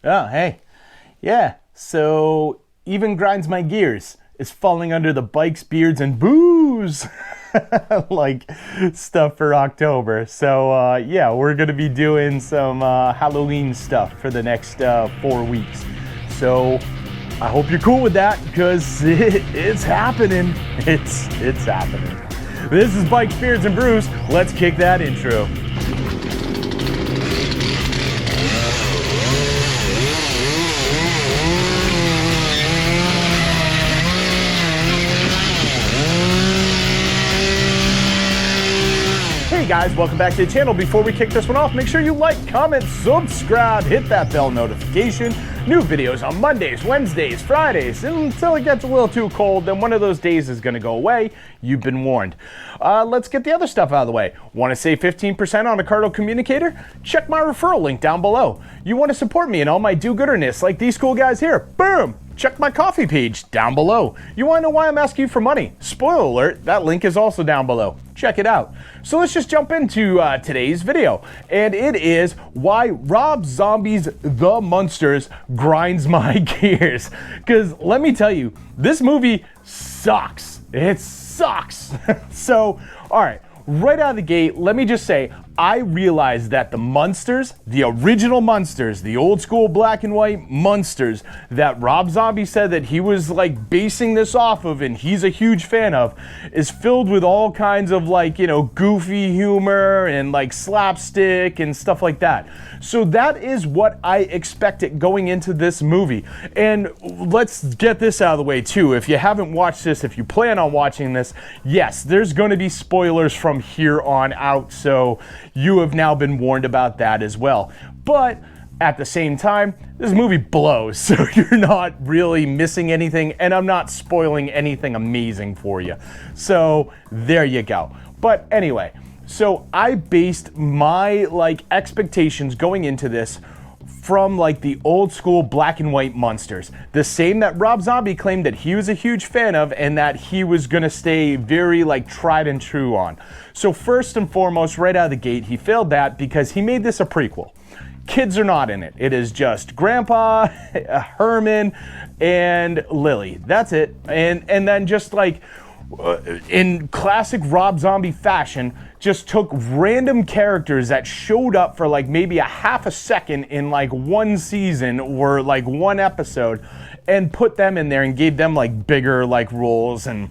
Oh, hey. Yeah, so Even Grinds My Gears is falling under the Bikes, Beards, and Booze like stuff for October. So yeah, we're going to be doing some Halloween stuff for the next 4 weeks. So I hope you're cool with that because it's happening. It's happening. This is Bikes, Beards, and Brews. Let's kick that intro. Hey guys, welcome back to the channel. Before we kick this one off, make sure you like, comment, subscribe, hit that bell notification. New videos on Mondays, Wednesdays, Fridays, until it gets a little too cold, then one of those days is gonna go away. You've been warned. Let's get the other stuff out of the way. Want to save 15% on a Cardinal communicator? Check my referral link down below. You want to support me in all my do-gooderness like these cool guys here? Boom! Check my coffee page down below. You want to know why I'm asking you for money? Spoiler alert, that link is also down below. Check it out. So let's just jump into today's video. And it is why Rob Zombie's The Munsters grinds my gears. Because let me tell you, this movie sucks. It sucks. So, all right. Right out of the gate, let me just say, I realized that the Munsters, the original Munsters, the old school black and white Munsters that Rob Zombie said that he was like basing this off of and he's a huge fan of, is filled with all kinds of like, you know, goofy humor and like slapstick and stuff like that. So that is what I expected going into this movie. And let's get this out of the way too. If you haven't watched this, if you plan on watching this, yes, there's going to be spoilers from here on out. So you have now been warned about that as well. But at the same time, this movie blows, so you're not really missing anything, and I'm not spoiling anything amazing for you. So there you go. But anyway, so I based my like expectations going into this from like the old school black and white Munsters. The same that Rob Zombie claimed that he was a huge fan of and that he was gonna stay very like tried and true on. So first and foremost, right out of the gate, he failed that because he made this a prequel. Kids are not in it. It is just Grandpa, Herman, and Lily. That's it. And then just like, in classic Rob Zombie fashion, just took random characters that showed up for like maybe a half a second in like one season or like one episode and put them in there and gave them like bigger like roles, and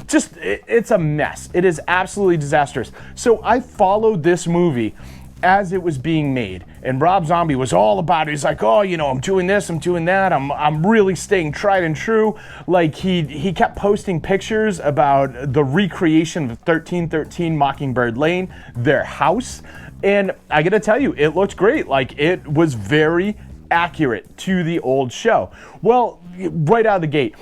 just it's a mess. It is absolutely disastrous. So I followed this movie as it was being made, and Rob Zombie was all about it. He's like, oh, you know, I'm doing this, I'm doing that, I'm really staying tried and true. Like he kept posting pictures about the recreation of 1313 Mockingbird Lane, their house, and I gotta tell you, it looked great. Like it was very accurate to the old show. Well, right out of the gate,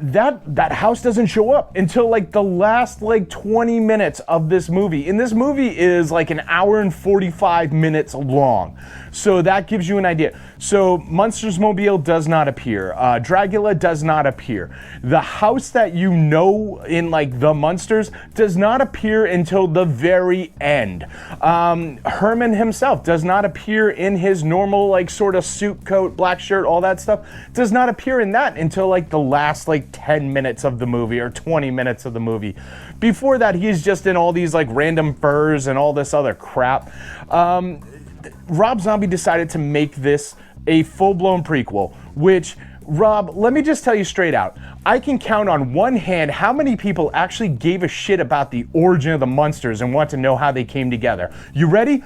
that house doesn't show up until like the last like 20 minutes of this movie. And this movie is like an hour and 45 minutes long. So that gives you an idea. So Munsters Mobile does not appear. Dracula does not appear. The house that you know in like the Munsters does not appear until the very end. Herman himself does not appear in his normal like sort of suit coat, black shirt, all that stuff. Does not appear in that until like the last like 10 minutes of the movie or 20 minutes of the movie. Before that, he's just in all these like random furs and all this other crap. Rob Zombie decided to make this a full-blown prequel, which, Rob, let me just tell you straight out, I can count on one hand how many people actually gave a shit about the origin of the Munsters and want to know how they came together. You ready?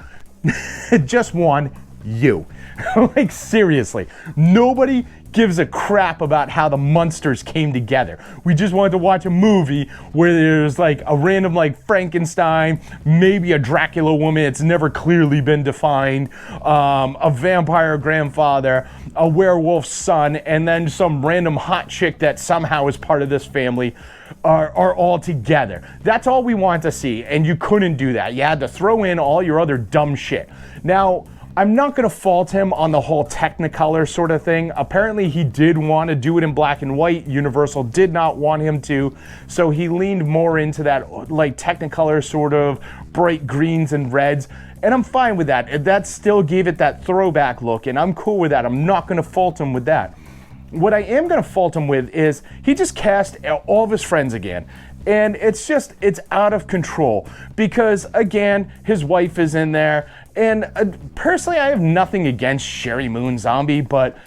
Just one, you. Like, seriously, nobody gives a crap about how the Munsters came together. We just wanted to watch a movie where there's like a random like Frankenstein, maybe a Dracula woman, it's never clearly been defined, a vampire grandfather, a werewolf son, and then some random hot chick that somehow is part of this family are all together. That's all we want to see, and you couldn't do that. You had to throw in all your other dumb shit. Now, I'm not going to fault him on the whole Technicolor sort of thing. Apparently he did want to do it in black and white. Universal did not want him to, so he leaned more into that like Technicolor sort of bright greens and reds. And I'm fine with that. That still gave it that throwback look, and I'm cool with that. I'm not going to fault him with that. What I am going to fault him with is he just cast all of his friends again. And it's out of control because, again, his wife is in there. And personally, I have nothing against Sherry Moon Zombie, but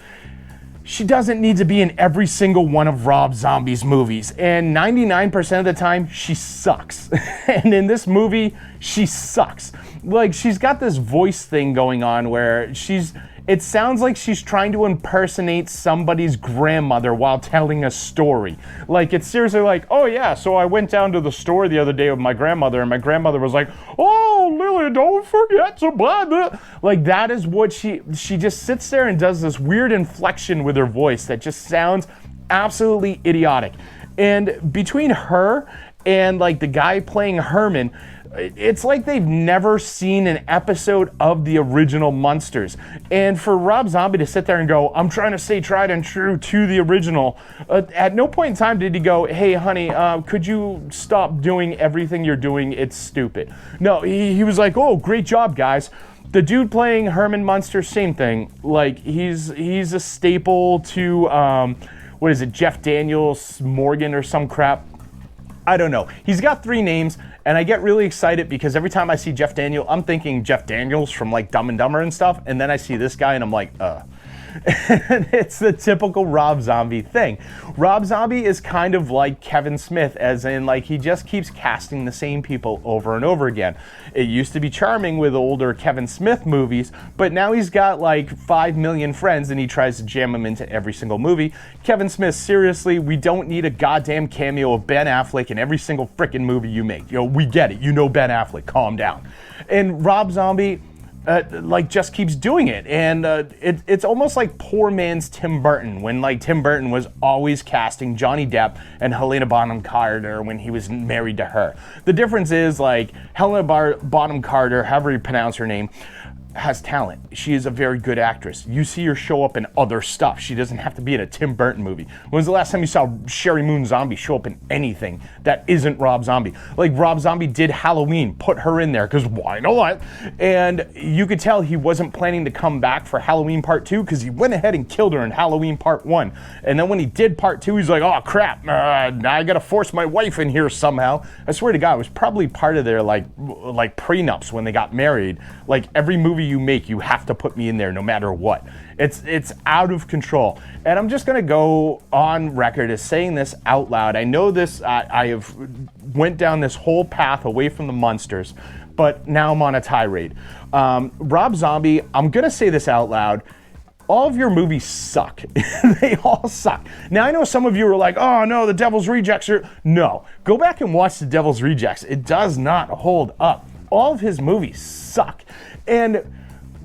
she doesn't need to be in every single one of Rob Zombie's movies. And 99% of the time, she sucks. And in this movie, she sucks. Like, she's got this voice thing going on where it sounds like she's trying to impersonate somebody's grandmother while telling a story. Like, it's seriously like, oh yeah, so I went down to the store the other day with my grandmother, and my grandmother was like, oh, Lily, don't forget to buy that. Like, that is what she just sits there and does this weird inflection with her voice that just sounds absolutely idiotic. And between her and like the guy playing Herman, it's like they've never seen an episode of the original Munsters. And for Rob Zombie to sit there and go, I'm trying to stay tried and true to the original, at no point in time did he go, hey, honey, could you stop doing everything you're doing? It's stupid. No, he was like, oh, great job, guys. The dude playing Herman Munster, same thing. Like, he's a staple to, what is it, Jeff Daniels Morgan or some crap. I don't know. He's got 3 names, and I get really excited because every time I see Jeff Daniels, I'm thinking Jeff Daniels from like Dumb and Dumber and stuff, and then I see this guy and I'm like, And it's the typical Rob Zombie thing. Rob Zombie is kind of like Kevin Smith, as in like he just keeps casting the same people over and over again. It used to be charming with older Kevin Smith movies, but now he's got like 5 million friends and he tries to jam them into every single movie. Kevin Smith, seriously, we don't need a goddamn cameo of Ben Affleck in every single frickin' movie you make. You know, we get it. You know Ben Affleck. Calm down. And Rob Zombie, like just keeps doing it, and it's almost like poor man's Tim Burton, when like Tim Burton was always casting Johnny Depp and Helena Bonham Carter when he was married to her. The difference is like Helena Bonham Carter, however you pronounce her name, has talent. She is a very good actress. You see her show up in other stuff. She doesn't have to be in a Tim Burton movie. When was the last time you saw Sherry Moon Zombie show up in anything that isn't Rob Zombie? Like Rob Zombie did Halloween, put her in there because why not? And you could tell he wasn't planning to come back for Halloween Part 2 because he went ahead and killed her in Halloween Part 1. And then when he did Part 2, he's like, oh crap, now I gotta force my wife in here somehow. I swear to God, it was probably part of their like prenups when they got married. Like every movie you make, you have to put me in there no matter what. It's out of control. And I'm just gonna go on record as saying this out loud. I know this, I have went down this whole path away from the Munsters, but now I'm on a tirade. Rob Zombie, I'm gonna say this out loud. All of your movies suck. They all suck. Now, I know some of you are like, oh no, The Devil's Rejects are... No, go back and watch The Devil's Rejects. It does not hold up. All of his movies suck. And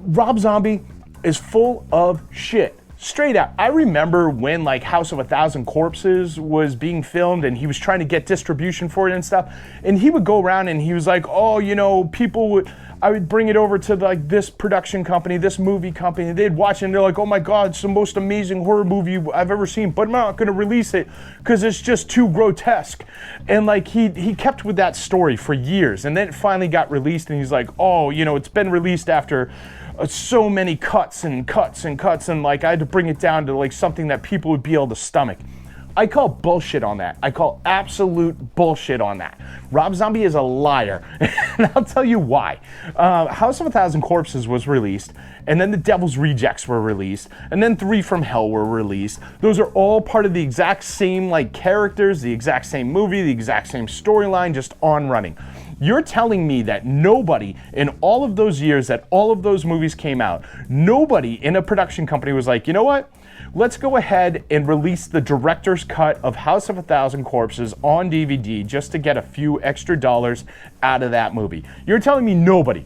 Rob Zombie is full of shit. Straight out. I remember when like House of a Thousand Corpses was being filmed and he was trying to get distribution for it and stuff. And he would go around and he was like, oh, you know, I would bring it over to like this production company, this movie company. They'd watch it and they're like, oh my God, it's the most amazing horror movie I've ever seen, but I'm not going to release it because it's just too grotesque. And like he kept with that story for years. And then it finally got released and he's like, oh, you know, it's been released after so many cuts and like I had to bring it down to like something that people would be able to stomach. I call bullshit on that. I call absolute bullshit on that. Rob Zombie is a liar, and I'll tell you why. House of a Thousand Corpses was released, and then The Devil's Rejects were released, and then 3 from Hell were released. Those are all part of the exact same like characters, the exact same movie, the exact same storyline, just on running. You're telling me that nobody in all of those years that all of those movies came out, nobody in a production company was like, you know what? Let's go ahead and release the director's cut of House of a Thousand Corpses on DVD just to get a few extra dollars out of that movie. You're telling me nobody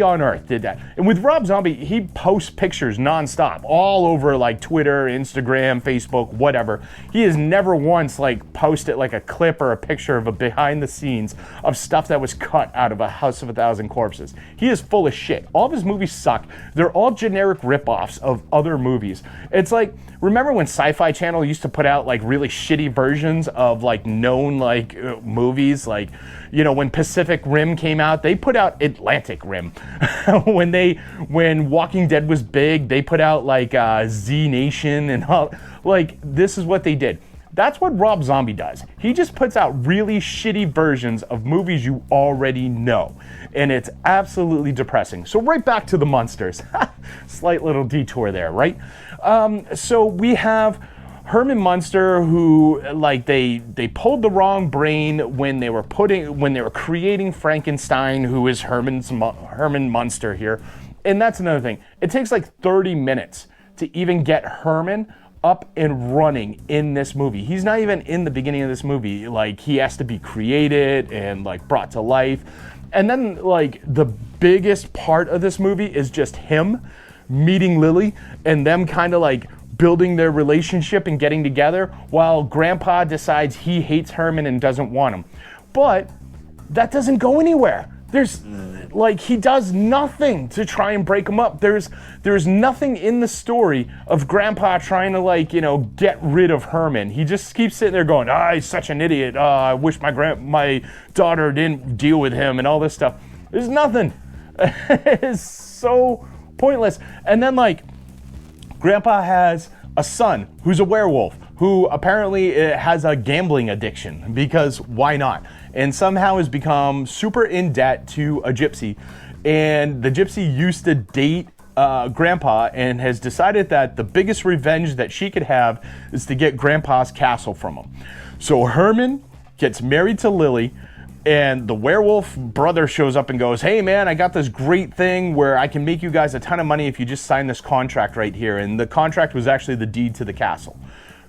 on earth did that. And with Rob Zombie, he posts pictures nonstop, all over like Twitter, Instagram, Facebook, whatever. He has never once like posted like a clip or a picture of a behind the scenes of stuff that was cut out of a House of a Thousand Corpses. He is full of shit. All of his movies suck. They're all generic ripoffs of other movies. It's like, remember when Sci-Fi Channel used to put out like really shitty versions of like known like movies, like, you know, when Pacific Rim came out, they put out Atlantic. Rim. when Walking Dead was big, they put out like Z Nation and all. Like, this is what they did. That's what Rob Zombie does. He just puts out really shitty versions of movies you already know. And it's absolutely depressing. So right back to the Munsters. Slight little detour there, right? So we have Herman Munster, who, like, they pulled the wrong brain when they were creating Frankenstein, who is Herman Munster here. And that's another thing. It takes like 30 minutes to even get Herman up and running in this movie. He's not even in the beginning of this movie. Like, he has to be created and like brought to life. And then like the biggest part of this movie is just him meeting Lily and them kind of like building their relationship and getting together, while Grandpa decides he hates Herman and doesn't want him. But that doesn't go anywhere. There's like, he does nothing to try and break him up. There's nothing in the story of Grandpa trying to, like, you know, get rid of Herman. He just keeps sitting there going, he's such an idiot. I wish my daughter didn't deal with him and all this stuff. There's nothing. It's so pointless. And then, like, Grandpa has a son who's a werewolf, who apparently has a gambling addiction, because why not? And somehow has become super in debt to a gypsy. And the gypsy used to date Grandpa and has decided that the biggest revenge that she could have is to get Grandpa's castle from him. So Herman gets married to Lily, and the werewolf brother shows up and goes, hey man, I got this great thing where I can make you guys a ton of money if you just sign this contract right here. And the contract was actually the deed to the castle.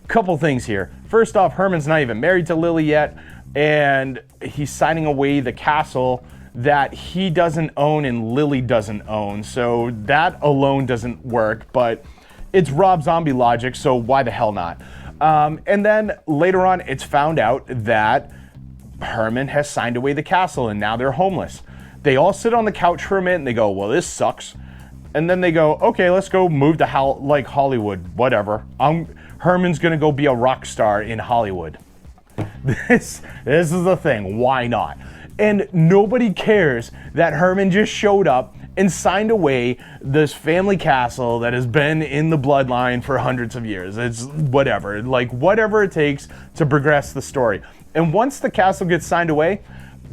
Couple things here. First off, Herman's not even married to Lily yet, and he's signing away the castle that he doesn't own and Lily doesn't own. So that alone doesn't work, but it's Rob Zombie logic, so why the hell not? And then later on, it's found out that Herman has signed away the castle and now they're homeless. They all sit on the couch for a minute and they go, well, this sucks. And then they go, okay, let's go move to Hollywood, whatever. Herman's gonna go be a rock star in Hollywood. This is the thing, why not? And nobody cares that Herman just showed up and signed away this family castle that has been in the bloodline for hundreds of years. It's whatever, like whatever it takes to progress the story. And once the castle gets signed away,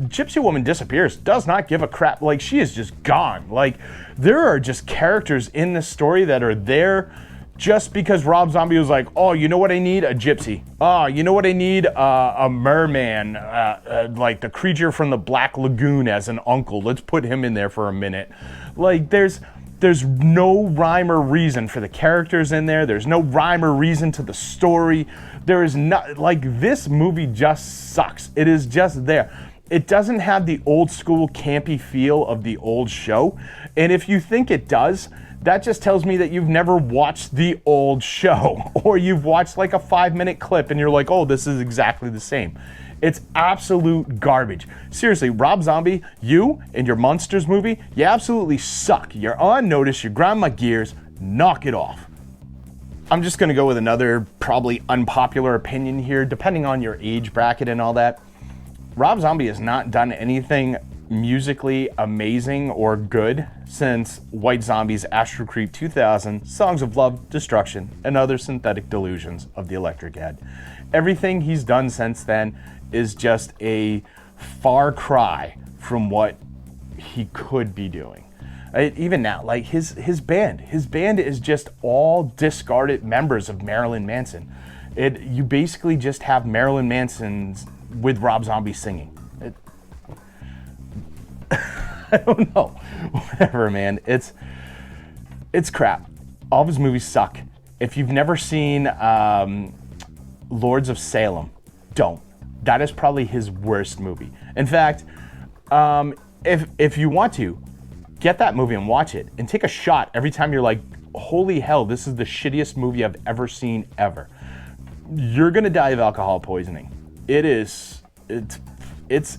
Gypsy Woman disappears, does not give a crap. Like, she is just gone. Like, there are just characters in this story that are there just because Rob Zombie was like, oh, you know what I need? A gypsy. Oh, you know what I need? A merman, like the creature from the Black Lagoon as an uncle. Let's put him in there for a minute. Like, there's no rhyme or reason for the characters in there. There's no rhyme or reason to the story. There is not, like, this movie just sucks. It is just there. It doesn't have the old school campy feel of the old show. And if you think it does, that just tells me that you've never watched the old show, or you've watched like a 5-minute clip and you're like, oh, this is exactly the same. It's absolute garbage. Seriously, Rob Zombie, you and your Munsters movie, you absolutely suck. You're on notice, you grind my gears, knock it off. I'm just gonna go with another probably unpopular opinion here, depending on your age bracket and all that. Rob Zombie has not done anything musically amazing or good since White Zombie's Astro Creep 2000, Songs of Love, Destruction, and Other Synthetic Delusions of the Electric Head. Everything he's done since then is just a far cry from what he could be doing. Even now, like his band is just all discarded members of Marilyn Manson. You basically just have Marilyn Manson with Rob Zombie singing. I don't know. Whatever, man. It's crap. All of his movies suck. If you've never seen Lords of Salem, don't. That is probably his worst movie. In fact, if you want to, get that movie and watch it, and take a shot every time you're like, holy hell, this is the shittiest movie I've ever seen ever. You're gonna die of alcohol poisoning. It's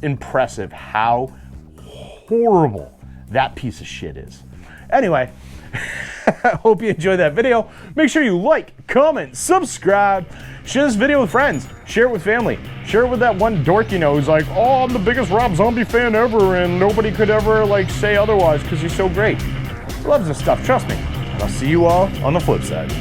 impressive how horrible that piece of shit is. Anyway, Hope you enjoyed that video. Make sure you like, comment, subscribe. Share this video with friends. Share it with family. Share it with that one dork you know who's like, oh, I'm the biggest Rob Zombie fan ever, and nobody could ever like say otherwise because he's so great. Loves this stuff, trust me. And I'll see you all on the flip side.